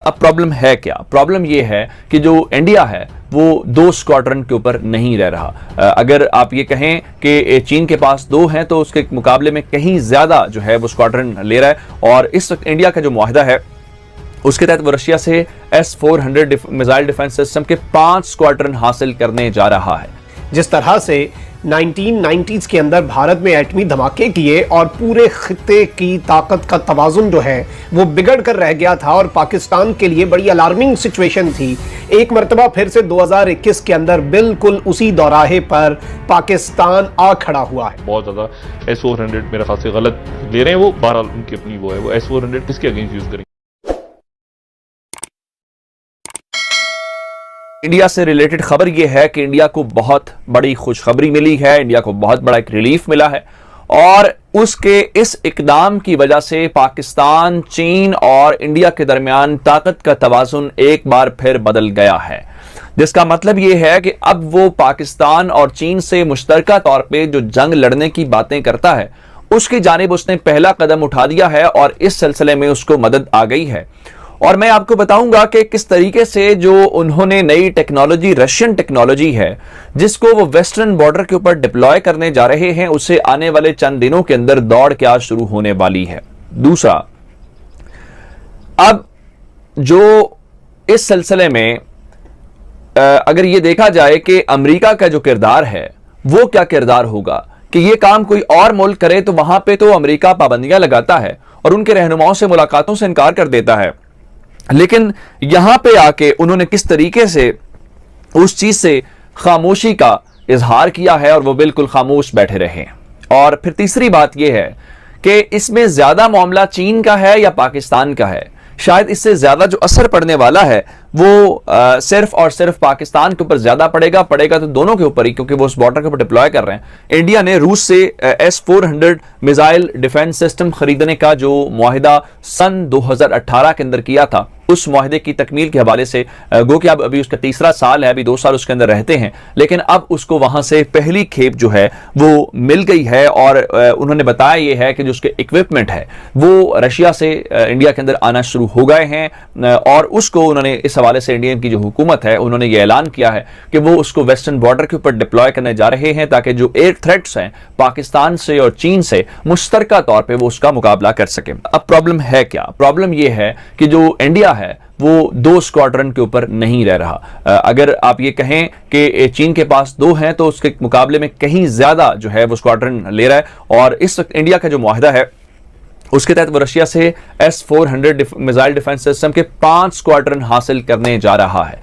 अब प्रॉब्लम है क्या? प्रॉब्लम यह है कि जो इंडिया है वो 2 स्क्वाड्रन के ऊपर नहीं रह रहा। अगर आप ये कहें कि चीन के पास 2 हैं तो उसके मुकाबले में कहीं ज्यादा जो है वो स्क्वाड्रन ले रहा है। और इस वक्त इंडिया का जो मुआहदा है उसके तहत वो रशिया से S-400 मिसाइल डिफेंस सिस्टम के 5 स्क्वाड्रन हासिल करने जा रहा है। जिस तरह से 1990s के अंदर भारत में एटमी धमाके किए और पूरे खित्ते की ताकत का तवाजुन जो है वो बिगड़ कर रह गया था और पाकिस्तान के लिए बड़ी अलार्मिंग सिचुएशन थी। एक मर्तबा फिर से 2021 के अंदर बिल्कुल उसी दौराहे पर पाकिस्तान आ खड़ा हुआ है। बहुत ज्यादा S-400 मेरे ख्याल से गलत ले रहे हैं वो, बहरहाल उनकी अपनी वो है, वो S-400 किसके अगेंस्ट यूज करेंगे। इंडिया से रिलेटेड खबर यह है कि इंडिया को बहुत बड़ी खुशखबरी मिली है, इंडिया को बहुत बड़ा एक रिलीफ मिला है और उसके इस इकदाम की वजह से पाकिस्तान, चीन और इंडिया के दरमियान ताकत का तवाजुन एक बार फिर बदल गया है। जिसका मतलब यह है कि अब वो पाकिस्तान और चीन से मुश्तरका तौर पे जो जंग लड़ने की बातें करता है उसकी जानिब उसने पहला कदम उठा दिया है और इस सिलसिले में उसको मदद आ गई है। और मैं आपको बताऊंगा कि किस तरीके से जो उन्होंने नई टेक्नोलॉजी, रशियन टेक्नोलॉजी है जिसको वो वेस्टर्न बॉर्डर के ऊपर डिप्लॉय करने जा रहे हैं, उसे आने वाले चंद दिनों के अंदर दौड़ क्या शुरू होने वाली है। दूसरा, अब जो इस सिलसिले में अगर ये देखा जाए कि अमेरिका का जो किरदार है वो क्या किरदार होगा कि ये काम कोई और मुल्क करे तो वहां पे तो अमेरिका पाबंदियां लगाता है और उनके रहनुमाओं से मुलाकातों से इनकार कर देता है, लेकिन यहां पे आके उन्होंने किस तरीके से उस चीज से खामोशी का इजहार किया है और वो बिल्कुल खामोश बैठे रहे। और फिर तीसरी बात यह है कि इसमें ज्यादा मामला चीन का है या पाकिस्तान का है। शायद इससे ज्यादा जो असर पड़ने वाला है वो सिर्फ और सिर्फ पाकिस्तान के ऊपर ज्यादा पड़ेगा तो दोनों के ऊपर ही, क्योंकि वो उस बॉर्डर के ऊपर डिप्लॉय कर रहे हैं। इंडिया ने रूस से S-400 मिसाइल डिफेंस सिस्टम खरीदने का जो मुआहिदा सन 2018 के अंदर किया था, उस मुआहिदे की तकमील के हवाले से गो कि अब अभी उसका तीसरा साल है, अभी 2 साल उसके अंदर रहते हैं, लेकिन अब उसको वहां से पहली खेप जो है वो मिल गई है और उन्होंने बताया ये है कि जो उसके इक्विपमेंट है वो रशिया से इंडिया के अंदर आना शुरू हो गए हैं और उसको उन्होंने इस हवाले से इंडिया की जो हुकूमत है उन्होंने ये ऐलान किया है कि वो उसको वेस्टर्न बॉर्डर के ऊपर डिप्लॉय करने जा रहे हैं ताकि जो एयर थ्रेट्स हैं पाकिस्तान से और चीन से मुश्तरका तौर पर वो उसका मुकाबला कर सके। अब प्रॉब्लम है क्या? प्रॉब्लम ये है कि जो इंडिया है वो 2 स्क्वाड्रन के ऊपर नहीं रह रहा। अगर आप ये कहें कि चीन के पास 2 हैं तो उसके मुकाबले में कहीं ज्यादा जो है वो स्क्वाड्रन ले रहा है और इस वक्त इंडिया का जो मुआहदा है उसके तहत वो रशिया से S-400 मिसाइल डिफेंस सिस्टम के 5 स्क्वाड्रन हासिल करने जा रहा है।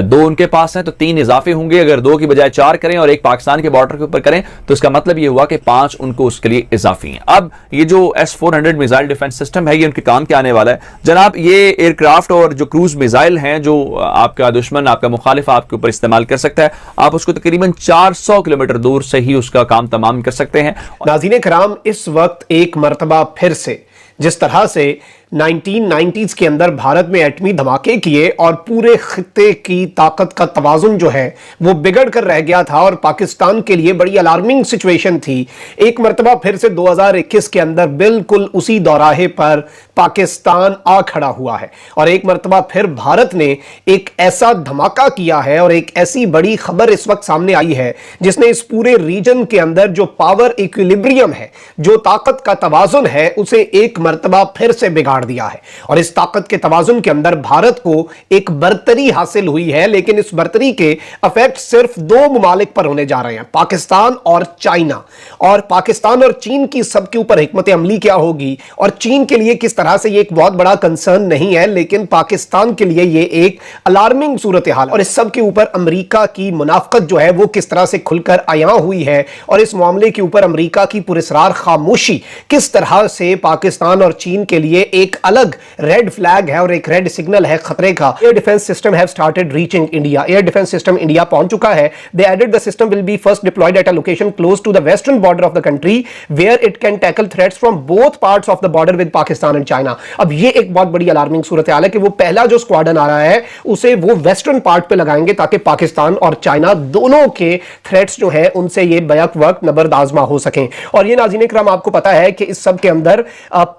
2 उनके पास हैं तो 3 इजाफे होंगे। अगर 2 की बजाय 4 करें और एक पाकिस्तान के बॉर्डर के ऊपर करें तो इसका मतलब ये हुआ कि 5 उनको उसके लिए इजाफी हैं। अब ये जो S-400 मिसाइल डिफेंस सिस्टम है ये उनके काम के आने वाला है जनाब। ये एयरक्राफ्ट और जो क्रूज मिसाइल हैं जो आपका दुश्मन, आपका मुखालिफ आपके ऊपर इस्तेमाल कर सकता है, आप उसको तकरीबन 400 किलोमीटर दूर से ही उसका काम तमाम कर सकते हैं। नाज़रीन कराम, इस वक्त एक मर्तबा फिर से जिस तरह से 1990s के अंदर भारत में एटमी धमाके किए और पूरे खित्ते की ताकत का तवाजुन जो है वो बिगड़ कर रह गया था और पाकिस्तान के लिए बड़ी अलार्मिंग सिचुएशन थी। एक मर्तबा फिर से 2021 के अंदर बिल्कुल उसी दौराहे पर पाकिस्तान आ खड़ा हुआ है और एक मर्तबा फिर भारत ने एक ऐसा धमाका किया है और एक ऐसी बड़ी खबर इस वक्त सामने आई है जिसने इस पूरे रीजन के अंदर जो पावर इक्विलिब्रियम है, जो ताकत का तवाजुन है, उसे एक मर्तबा फिर से बिगाड़ दिया है। और इस ताकत के तवाजुन के अंदर भारत को एक बर्तरी हासिल हुई है, लेकिन इस बर्तरी के इफेक्ट सिर्फ 2 ममालिक पर होने जा रहे हैं, पाकिस्तान और चाइना। और पाकिस्तान और चीन की सबके ऊपर हिकमत अमली क्या होगी और चीन के लिए किस तरह से ये एक बहुत बड़ा कंसर्न नहीं है, लेकिन पाकिस्तान के लिए ये एक अलार्मिंग सूरत हाल। और इस सब के ऊपर अमेरिका की मुनाफकत जो है वो किस तरह से खुलकर आया हुई है और इस मामले के ऊपर अमेरिका की पुरस्रार खामोशी किस तरह से पाकिस्तान और चीन के लिए एक अलग रेड फ्लैग है और एक रेड सिग्नल है खतरे का। Air defence system have started reaching India. Air defence system India पहुंच चुका है। They added the system will be first deployed at a location close to the western border of the country where it can tackle threats from both parts of the border with Pakistan and China. अब ये एक बहुत बड़ी alarming सूरत हाल है कि वो पहला जो स्क्वाड्रन आ रहा है उसे वो वेस्टर्न पार्ट पे लगाएंगे ताकि पाकिस्तान और चाइना दोनों के थ्रेट्स जो है उनसे ये बैक वक्त नबर्द आजमा हो सकें। और ये नाज़रीन इकराम आपको पता है कि इस सब के अंदर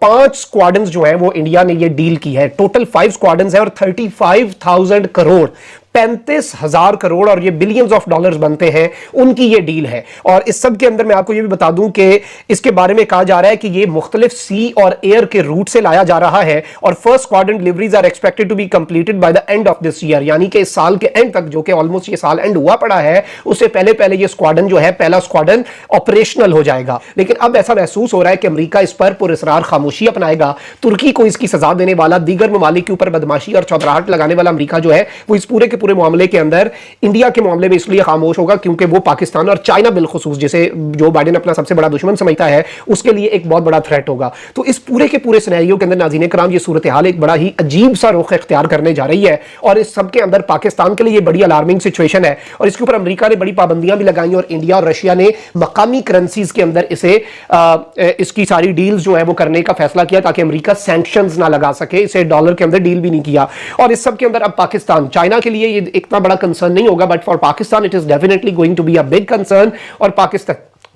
5 स्क्वाड्रन्स जो है वो इंडिया ने ये डील की है। टोटल 5 स्क्वाड्रन्स है और 35,000 करोड़ 35,000 करोड़ और ये बिलियंस ऑफ डॉलर्स बनते हैं, उनकी ये डील है। और इस सब के अंदर मैं आपको ये भी बता दूं कि इसके बारे में कहा जा रहा है कि ये मुख्तलिफ सी और एयर के रूट से लाया जा रहा है और first squadron deliveries are expected to be completed by the end of this year, यानी कि इस साल के एंड तक, जो कि ऑलमोस्ट ये साल एंड हुआ पड़ा है, उससे पहले पहले ये स्क्वाड्रन जो है, पहला स्क्वाड्रन ऑपरेशनल हो जाएगा। लेकिन अब ऐसा महसूस हो रहा है कि अमेरिका इस पर पुरस्रार खामोशी अपनाएगा। तुर्की को इसकी सजा देने वाला, दीगर ममालिक के ऊपर बदमाशी और चौधराहट लगाने वाला अमेरिका जो है, वो इस पूरे के पूरे मामले के अंदर इंडिया के मामले में इसलिए खामोश होगा क्योंकि वो पाकिस्तान और चाइना बिलखुसूस, जिसे जो बाइडेन अपना सबसे बड़ा दुश्मन समझता है, उसके लिए एक बहुत बड़ा थ्रेट होगा। तो इस पूरे के पूरे सिनेरियो के अंदर नाज़रीन कराम, ये सूरत हाल एक बड़ा ही अजीब सा रुख इख्तियार करने जा रही है और इस सब के अंदर पाकिस्तान के लिए ये बड़ी अलार्मिंग सिचुएशन है और इसके ऊपर अमेरिका ने बड़ी पाबंदियां भी लगाई और इंडिया और रशिया ने मकामी करेंसीज के अंदर इसकी सारी डील्स जो है वो करने का फैसला किया ताकि अमेरिका सैंक्शंस ना लगा सके। इसे डॉलर के अंदर डील भी नहीं किया और इस सब के अंदर अब पाकिस्तान, चाइना के लिए ये इतना बड़ा कंसर्न नहीं होगा, but for Pakistan it is definitely going to be a big concern. और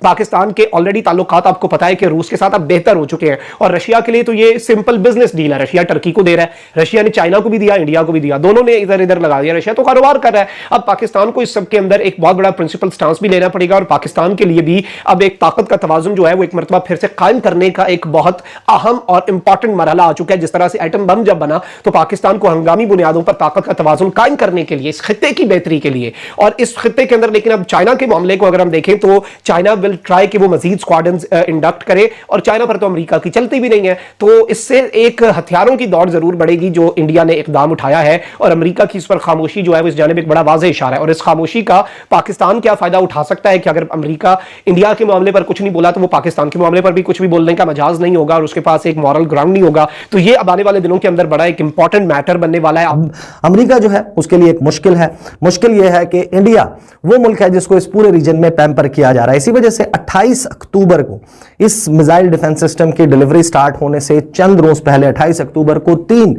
पाकिस्तान के ऑलरेडी ताल्लुकात आपको पता है कि रूस के साथ अब बेहतर हो चुके हैं और रशिया के लिए तो ये सिंपल बिजनेस डील है। रशिया टर्की को दे रहा है, रशिया ने चाइना को भी दिया, इंडिया को भी दिया, दोनों ने इधर इधर लगा दिया। रशिया तो कारोबार कर रहा है। अब पाकिस्तान को इस सब के अंदर एक बहुत बड़ा प्रिंसिपल स्टांस भी लेना पड़ेगा और पाकिस्तान के लिए भी अब एक ताकत का तवाजुन जो है वो एक मरतबा फिर से कायम करने का एक बहुत अहम और इंपॉर्टेंट मरहला आ चुका है। जिस तरह से एटम बम जब बना तो पाकिस्तान को हंगामी बुनियादों पर ताकत का तवाजुन कायम करने के लिए, इस खित्ते की बेहतरी के लिए और इस खित्ते के अंदर, लेकिन अब चाइना के मामले को अगर हम देखें तो चाइना विल ट्राई कि वो मजीद स्क्वाड्रन्स इंडक्ट करे और चाइना पर तो अमेरिका की चलती भी नहीं है। तो इससे एक हथियारों की दौड़ जरूर बढ़ेगी जो इंडिया ने इकदाम उठाया है और अमेरिका की इस पर खामोशी जो है वो इस जानिब एक बड़ा वाज़ेह इशारा है। और इस खामोशी का पाकिस्तान क्या फायदा उठा सकता है कि अगर अमेरिका इंडिया के मामले पर कुछ नहीं बोला तो वो पाकिस्तान के मामले पर भी कुछ भी बोलने का मजाज नहीं होगा और उसके पास एक मॉरल ग्राउंड नहीं होगा। तो ये अब आने वाले दिनों के अंदर बड़ा एक इंपॉर्टेंट मैटर बनने वाला है। अमेरिका जो है उसके लिए एक मुश्किल है। मुश्किल यह है कि इंडिया वो मुल्क है जिसको इस पूरे रीजन में पैम्पर किया जा रहा है। इसी वजह से 28 अक्टूबर को इस मिसाइल डिफेंस सिस्टम की डिलीवरी स्टार्ट होने से चंद रोज पहले 28 अक्टूबर को 3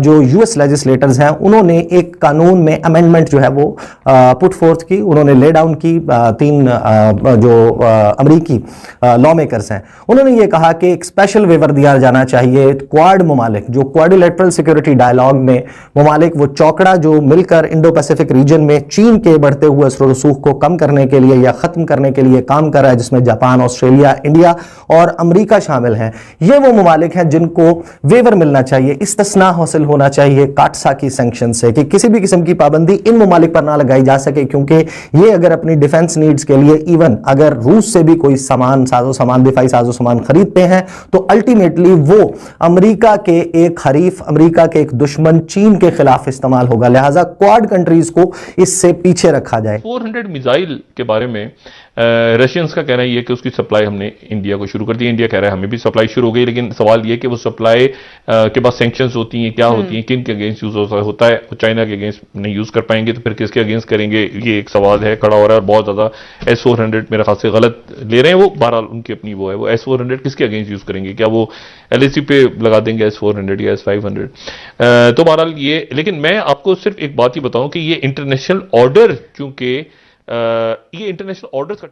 जो यूएस लेजिस्लेटर्स हैं उन्होंने एक कानून में अमेंडमेंट जो है वो पुट फोर्थ की, उन्होंने ले डाउन की। 3 जो अमरीकी लॉ मेकर्स हैं उन्होंने ये कहा कि एक स्पेशल वेवर दिया जाना चाहिए क्वाड ममालिक, जो क्वाड्रिलेटरल सिक्योरिटी डायलॉग में ममालिक वो चौकड़ा जो मिलकर इंडो पैसिफिक रीजन में चीन के बढ़ते हुए रसूख को कम करने के लिए या खत्म करने के लिए काम कर रहा है, जिसमें जापान, ऑस्ट्रेलिया, इंडिया और अमेरिका शामिल हैं। ये वो ममालिक हैं जिनको वेवर मिलना चाहिए, इस्तिस्ना हासिल होना चाहिए काटसाकी सैंक्शन से कि किसी भी किस्म की पाबंदी इन ममालिक पर ना लगाई जा सके, क्योंकि ये अगर अपनी डिफेंस नीड्स के लिए इवन अगर रूस से भी कोई सामान, साजो सामान, दिफाई साजो सामान खरीदते हैं तो अल्टीमेटली वो अमेरिका के एक हरीफ, अमेरिका के एक दुश्मन चीन के खिलाफ इस्तेमाल होगा। लिहाजा क्वाड कंट्रीज को इससे पीछे रखा जाए। 400 मिसाइल के बारे में रशियंस का कहना यह है कि उसकी सप्लाई हमने इंडिया को शुरू कर दी। इंडिया कह रहा है हमें भी सप्लाई शुरू हो गई, लेकिन सवाल यह कि वो सप्लाई के बाद सैंक्शंस होती हैं, क्या होती हैं, किन के अगेंस्ट यूज होता है। वो चाइना के अगेंस्ट नहीं यूज कर पाएंगे तो फिर किसके अगेंस्ट करेंगे, ये एक सवाल है खड़ा हो रहा है। और बहुत ज्यादा S-400 मेरे ख्याल से गलत ले रहे हैं वो, बहरहाल उनकी अपनी वो है। वो S-400 किसके अगेंस्ट यूज करेंगे, क्या वो LAC पे लगा देंगे S-400 या S-500? तो बहरहाल ये, लेकिन मैं आपको सिर्फ एक बात ही बताऊं कि ये इंटरनेशनल ऑर्डर, चूंकि ये इंटरनेशनल ऑर्डर का